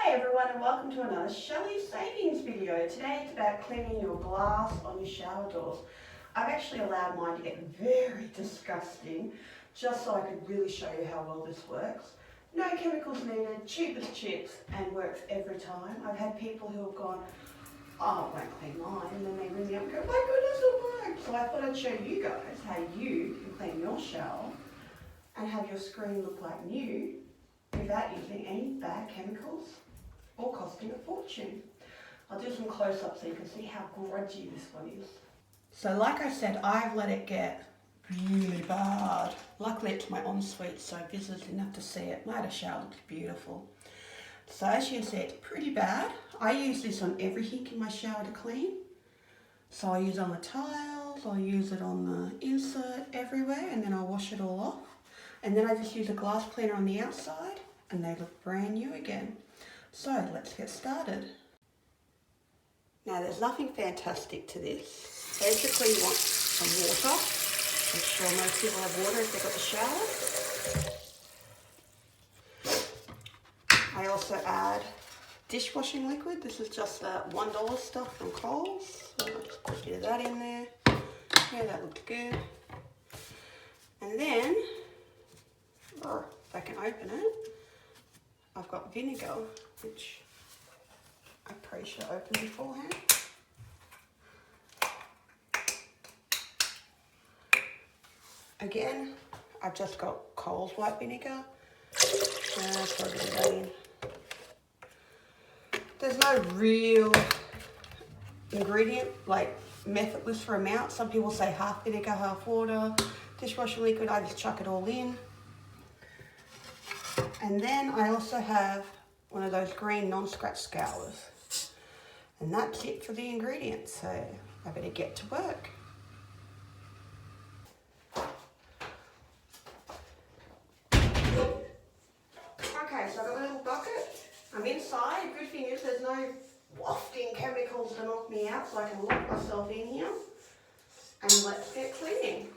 Hi everyone and welcome to another Shelley Savings video. Today it's about cleaning your glass on your shower doors. I've actually allowed mine to get very disgusting just so I could really show you how well this works. No chemicals needed, cheap as chips and works every time. I've had people who have gone, oh, I won't clean mine, and then they ring me up and go, my goodness, it works. So I thought I'd show you guys how you can clean your shower and have your screen look like new without using any bad chemicals or costing a fortune. I'll do some close-ups so you can see how grudgy this one is. So like I said, I've let it get really bad. Luckily it's my ensuite so visitors didn't have to see it. My other shower looks beautiful. So as you can see, it's pretty bad. I use this on everything in my shower to clean. So I use it on the tiles, I'll use it on the insert everywhere, and then I'll wash it all off. And then I just use a glass cleaner on the outside and they look brand new again. So let's get started. Now there's nothing fantastic to this. Basically you want some water. I'm sure most people have water if they've got the shower. I also add dishwashing liquid. This is just that $1 stuff from Coles. So I'll just put a bit of that in there. Yeah, that looks good. And then, if I can open it, I've got vinegar, which I probably should open beforehand. Again, I've just got Coles white vinegar. Throw a bit of that in. There's no real ingredient, like method list for amount. Some people say half vinegar, half water. Dishwashing liquid, I just chuck it all in. And then I also have one of those green non-scratch scours. And that's it for the ingredients, so I better get to work. Okay, so I've got a little bucket. I'm inside. Good thing is there's no wafting chemicals to knock me out, so I can lock myself in here. And let's get cleaning.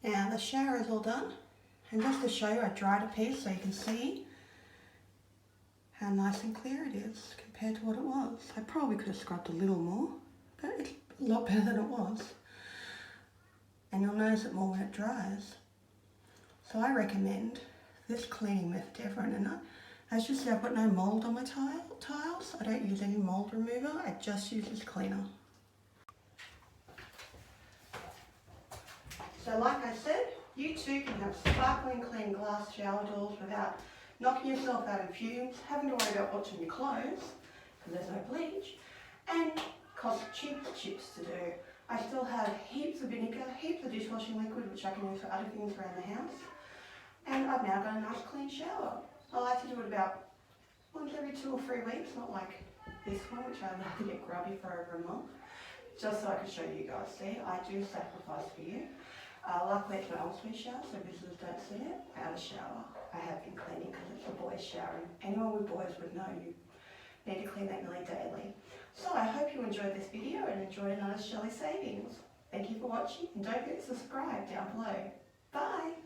Now the shower is all done, and just to show you, I dried a piece so you can see how nice and clear it is compared to what it was. I probably could have scrubbed a little more, but it's a lot better than it was. And you'll notice it more when it dries. So I recommend this cleaning method to everyone. And as you see, I've got no mould on my tiles. I don't use any mould remover, I just use this cleaner. So like I said, you too can have sparkling clean glass shower doors without knocking yourself out in fumes, having to worry about what's in your clothes, because there's no bleach, and cost cheap chips to do. I still have heaps of vinegar, heaps of dishwashing liquid, which I can use for other things around the house. And I've now got a nice clean shower. I like to do it about once every 2 or 3 weeks, not like this one, which I'd have to get grubby for over a month, just so I can show you guys. See, I do sacrifice for you. Luckily it's my ensuite shower, so visitors don't see it. I have a shower. I have been cleaning because for boys showering. Anyone with boys would know you need to clean that nearly daily. So I hope you enjoyed this video and enjoyed another Shelley Savings. Thank you for watching and don't forget to subscribe down below. Bye!